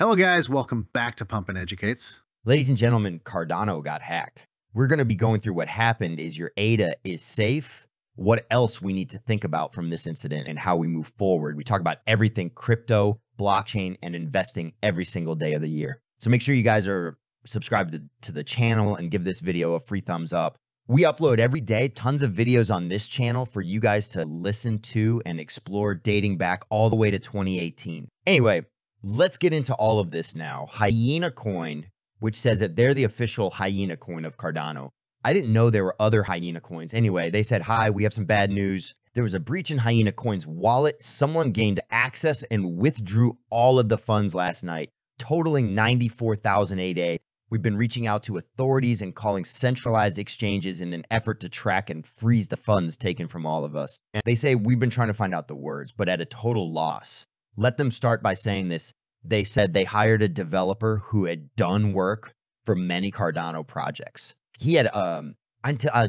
Hello guys, welcome back to Pump and Educates. Ladies and gentlemen, Cardano got hacked. We're going to be going through what happened. Is your ADA is safe? What else we need to think about from this incident and how we move forward. We talk about everything crypto, blockchain, and investing every single day of the year. So make sure you guys are subscribed to the channel and give this video a free thumbs up. We upload every day tons of videos on this channel for you guys to listen to and explore, dating back all the way to 2018. Anyway, let's get into all of this now. Hyena Coin, which says that they're the official Hyena Coin of Cardano. I didn't know there were other Hyena Coins. Anyway, they said, hi, we have some bad news. There was a breach in Hyena Coin's wallet. Someone gained access and withdrew all of the funds last night, totaling 94,000 ADA. We've been reaching out to authorities and calling centralized exchanges in an effort to track and freeze the funds taken from all of us. And they say we've been trying to find out the words, but at a total loss. Let them start by saying this. They said they hired a developer who had done work for many Cardano projects. He had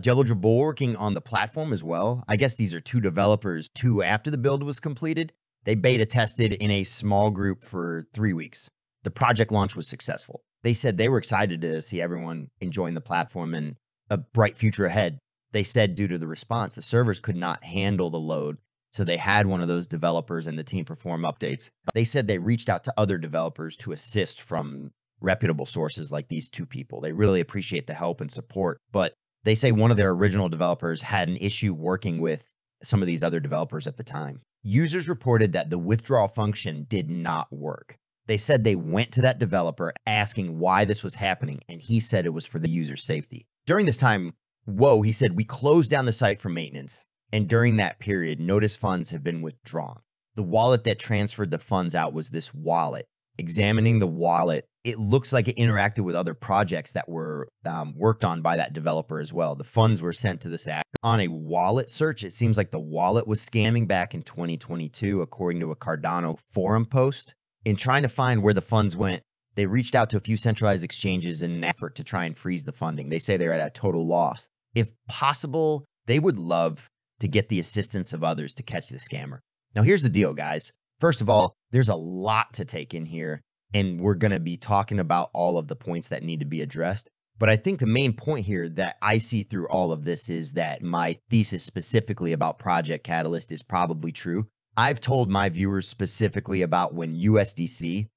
Jello working on the platform as well. I guess these are two developers, after the build was completed. They beta tested in a small group for 3 weeks. The project launch was successful. They said they were excited to see everyone enjoying the platform and a bright future ahead. They said due to the response, the servers could not handle the load. So they had one of those developers and the team perform updates. They said they reached out to other developers to assist from reputable sources like these two people. They really appreciate the help and support, but they say one of their original developers had an issue working with some of these other developers at the time. Users reported that the withdrawal function did not work. They said they went to that developer asking why this was happening, and he said it was for the user safety. During this time, he said, we closed down the site for maintenance. And during that period, notice funds have been withdrawn. The wallet that transferred the funds out was this wallet. Examining the wallet, it looks like it interacted with other projects that were worked on by that developer as well. The funds were sent to this app. On a wallet search, it seems like the wallet was scamming back in 2022, according to a Cardano forum post. In trying to find where the funds went, they reached out to a few centralized exchanges in an effort to try and freeze the funding. They say they're at a total loss. If possible, they would love to get the assistance of others to catch the scammer. Now, here's the deal, guys. First of all, there's a lot to take in here, and we're going to be talking about all of the points that need to be addressed. But I think the main point here that I see through all of this is that my thesis specifically about Project Catalyst is probably true. I've told my viewers specifically about when USDC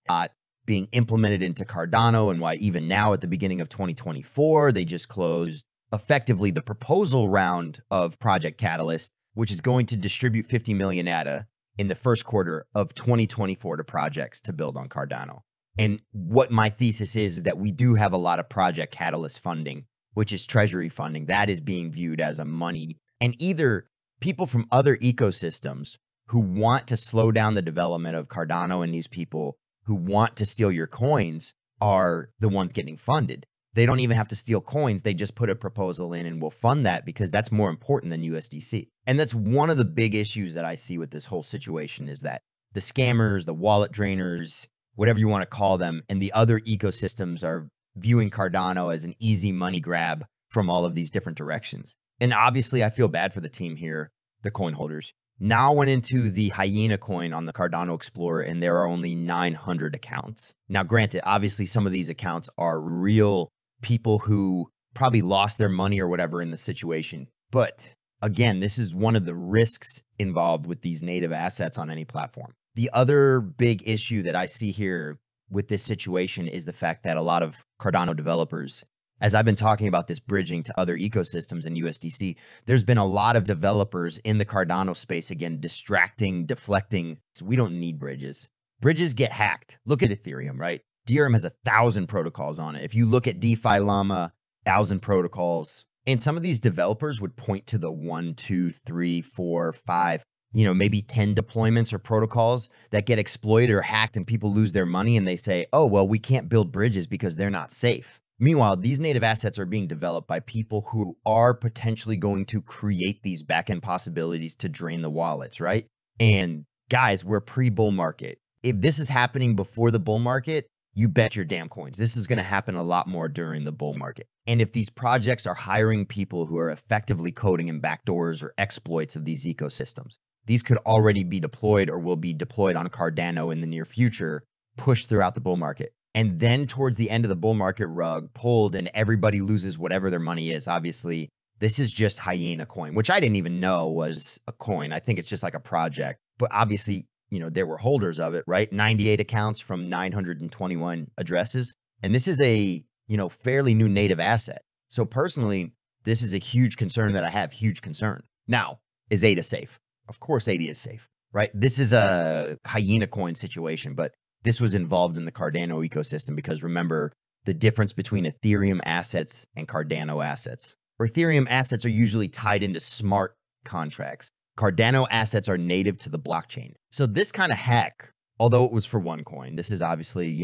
being implemented into Cardano and why even now at the beginning of 2024, they just closed effectively the proposal round of Project Catalyst, which is going to distribute 50 million ADA in the first quarter of 2024 to projects to build on Cardano. And what my thesis is that we do have a lot of Project Catalyst funding, which is treasury funding that is being viewed as a money. And either people from other ecosystems who want to slow down the development of Cardano and these people who want to steal your coins are the ones getting funded. They don't even have to steal coins. They just put a proposal in and will fund that because that's more important than USDC. And that's one of the big issues that I see with this whole situation is that the scammers, the wallet drainers, whatever you want to call them, and the other ecosystems are viewing Cardano as an easy money grab from all of these different directions. And obviously I feel bad for the team here, the coin holders. Now I went into the Hyena coin on the Cardano Explorer and there are only 900 accounts. Now granted, obviously some of these accounts are real people who probably lost their money or whatever in the situation. But again, this is one of the risks involved with these native assets on any platform. The other big issue that I see here with this situation is the fact that a lot of Cardano developers, as I've been talking about this bridging to other ecosystems in USDC, there's been a lot of developers in the Cardano space, again, distracting, deflecting. We don't need bridges. Bridges get hacked. Look at Ethereum, right? Ethereum has 1,000 protocols on it. If you look at DeFi Llama, 1,000 protocols. And some of these developers would point to the 1, 2, 3, 4, 5, maybe 10 deployments or protocols that get exploited or hacked and people lose their money. And they say, oh, well, we can't build bridges because they're not safe. Meanwhile, these native assets are being developed by people who are potentially going to create these backend possibilities to drain the wallets, right? And guys, we're pre-bull market. If this is happening before the bull market, you bet your damn coins. This is going to happen a lot more during the bull market. And if these projects are hiring people who are effectively coding in backdoors or exploits of these ecosystems, these could already be deployed or will be deployed on Cardano in the near future pushed throughout the bull market. And then towards the end of the bull market, rug pulled and everybody loses whatever their money is. Obviously, this is just Hyena coin, which I didn't even know was a coin. I think it's just like a project. But obviously, there were holders of it, right? 98 accounts from 921 addresses. And this is a, fairly new native asset. So personally, this is a huge concern that I have, huge concern. Now, is ADA safe? Of course, ADA is safe, right? This is a Hyena coin situation, but this was involved in the Cardano ecosystem because remember the difference between Ethereum assets and Cardano assets. Ethereum assets are usually tied into smart contracts. Cardano assets are native to the blockchain. So this kind of hack, although it was for one coin, this is obviously,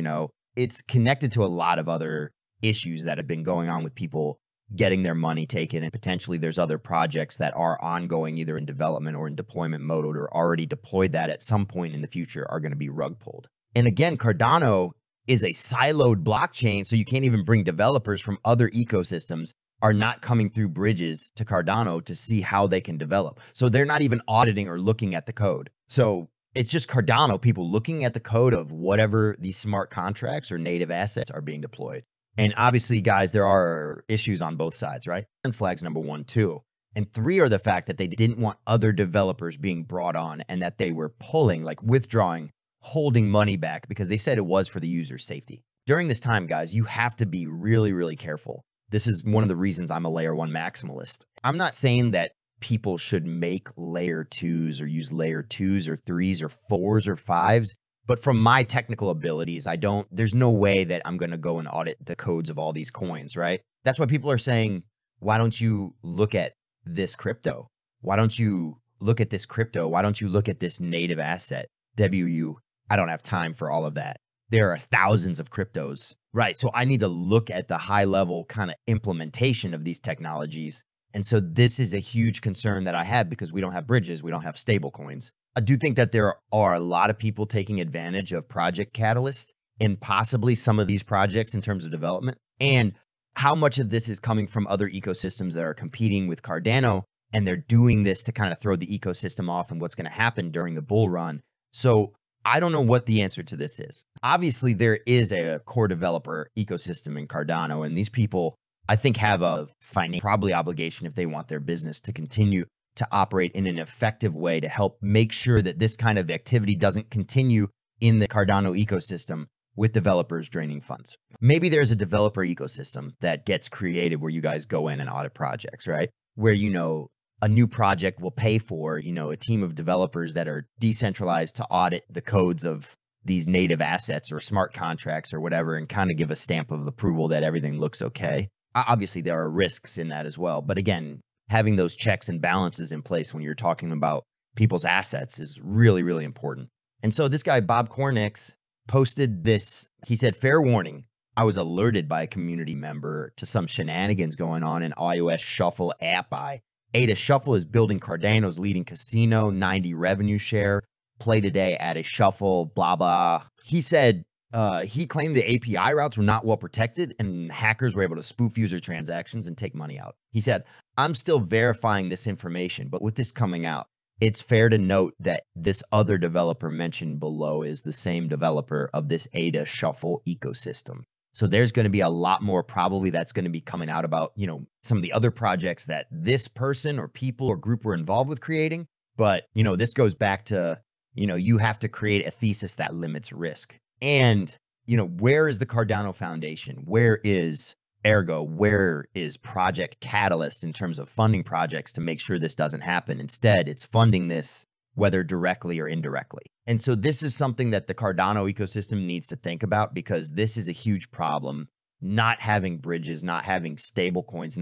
it's connected to a lot of other issues that have been going on with people getting their money taken. And potentially there's other projects that are ongoing either in development or in deployment mode or already deployed that at some point in the future are going to be rug pulled. And again, Cardano is a siloed blockchain, so you can't even bring developers from other ecosystems are not coming through bridges to Cardano to see how they can develop. So they're not even auditing or looking at the code. So it's just Cardano people looking at the code of whatever these smart contracts or native assets are being deployed. And obviously, guys, there are issues on both sides, right? And flags number 1, 2, and 3 are the fact that they didn't want other developers being brought on and that they were pulling, like withdrawing, holding money back because they said it was for the user's safety. During this time, guys, you have to be really, really careful. This is one of the reasons I'm a layer 1 maximalist. I'm not saying that people should make layer 2s or use layer 2s or 3s or 4s or 5s. But from my technical abilities, there's no way that I'm going to go and audit the codes of all these coins, right? That's why people are saying, why don't you look at this crypto? Why don't you look at this crypto? Why don't you look at this native asset? WU, I don't have time for all of that. There are thousands of cryptos, right? So I need to look at the high level kind of implementation of these technologies. And so this is a huge concern that I have because we don't have bridges. We don't have stable coins. I do think that there are a lot of people taking advantage of Project Catalyst and possibly some of these projects in terms of development. And how much of this is coming from other ecosystems that are competing with Cardano, and they're doing this to kind of throw the ecosystem off and what's going to happen during the bull run. So I don't know what the answer to this is. Obviously, there is a core developer ecosystem in Cardano, and these people, I think, have a probably obligation if they want their business to continue to operate in an effective way to help make sure that this kind of activity doesn't continue in the Cardano ecosystem with developers draining funds. Maybe there's a developer ecosystem that gets created where you guys go in and audit projects, right? Where, a new project will pay for, a team of developers that are decentralized to audit the codes of these native assets or smart contracts or whatever and kind of give a stamp of approval that everything looks okay. Obviously, there are risks in that as well. But again, having those checks and balances in place when you're talking about people's assets is really, really important. And so this guy, Bob Cornix, posted this. He said, fair warning, I was alerted by a community member to some shenanigans going on in iOS Shuffle app. ADA Shuffle is building Cardano's leading casino, 90 revenue share. Play today at a Shuffle, blah, blah. He said he claimed the API routes were not well protected and hackers were able to spoof user transactions and take money out. He said, I'm still verifying this information, but with this coming out, it's fair to note that this other developer mentioned below is the same developer of this ADA Shuffle ecosystem. So there's going to be a lot more probably that's going to be coming out about, some of the other projects that this person or people or group were involved with creating. But, this goes back to, you have to create a thesis that limits risk. And, where is the Cardano Foundation? Where is Ergo? Where is Project Catalyst in terms of funding projects to make sure this doesn't happen? Instead, it's funding this, whether directly or indirectly. And so this is something that the Cardano ecosystem needs to think about because this is a huge problem. Not having bridges, not having stable coins,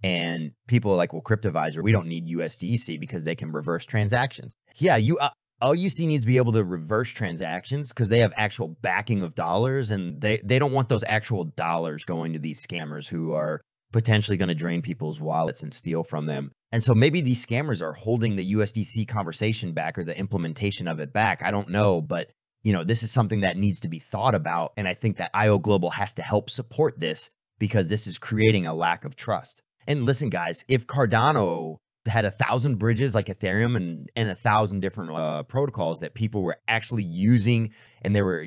and people are like, well, Cryptovisor, we don't need USDC because they can reverse transactions. Yeah, LUC needs to be able to reverse transactions because they have actual backing of dollars and they don't want those actual dollars going to these scammers who are potentially going to drain people's wallets and steal from them. And so maybe these scammers are holding the USDC conversation back or the implementation of it back. I don't know, but this is something that needs to be thought about. And I think that IO Global has to help support this because this is creating a lack of trust. And listen, guys, if Cardano had 1,000 bridges like Ethereum and 1,000 different protocols that people were actually using. And there were,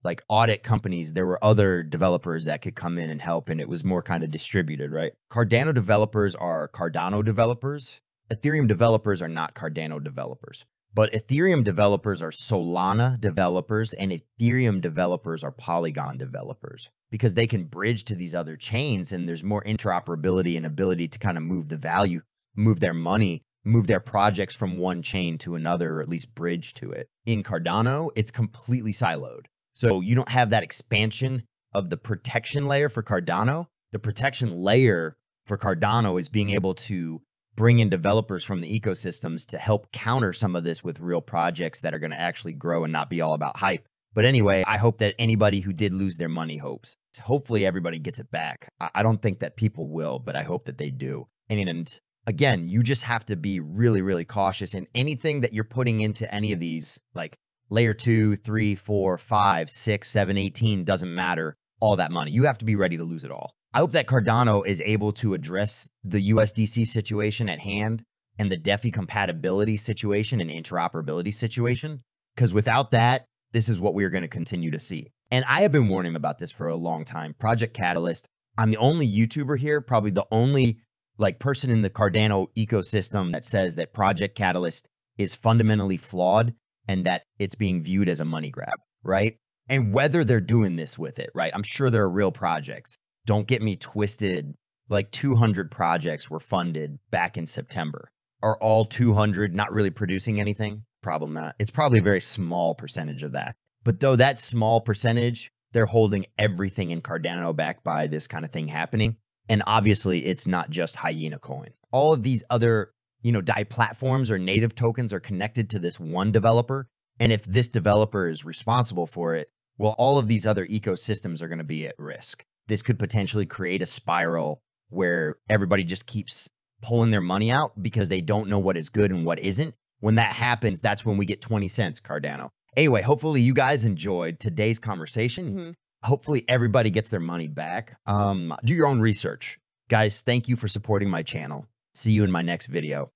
like audit companies. There were other developers that could come in and help. And it was more kind of distributed, right? Cardano developers are Cardano developers. Ethereum developers are not Cardano developers. But Ethereum developers are Solana developers, and Ethereum developers are Polygon developers, because they can bridge to these other chains, and there's more interoperability and ability to kind of move the value, move their money, move their projects from one chain to another, or at least bridge to it. In Cardano, it's completely siloed. So you don't have that expansion of the protection layer for Cardano. The protection layer for Cardano is being able to bring in developers from the ecosystems to help counter some of this with real projects that are going to actually grow and not be all about hype. But anyway, I hope that anybody who did lose their money hopefully everybody gets it back. I don't think that people will, but I hope that they do. And again, you just have to be really, really cautious. And anything that you're putting into any of these, like layer 2, 3, 4, 5, 6, 7, 18, doesn't matter, all that money. You have to be ready to lose it all. I hope that Cardano is able to address the USDC situation at hand and the DeFi compatibility situation and interoperability situation, because without that, this is what we're going to continue to see. And I have been warning about this for a long time. Project Catalyst, I'm the only YouTuber here, probably the only person in the Cardano ecosystem that says that Project Catalyst is fundamentally flawed and that it's being viewed as a money grab, right? And whether they're doing this with it, right? I'm sure there are real projects. Don't get me twisted. Like 200 projects were funded back in September. Are all 200 not really producing anything? Probably not. It's probably a very small percentage of that. But though that small percentage, they're holding everything in Cardano back by this kind of thing happening. And obviously, it's not just Hyena Coin. All of these other, DAI platforms or native tokens are connected to this one developer. And if this developer is responsible for it, well, all of these other ecosystems are going to be at risk. This could potentially create a spiral where everybody just keeps pulling their money out because they don't know what is good and what isn't. When that happens, that's when we get 20 cents, Cardano. Anyway, hopefully you guys enjoyed today's conversation. Hopefully everybody gets their money back. Do your own research. Guys, thank you for supporting my channel. See you in my next video.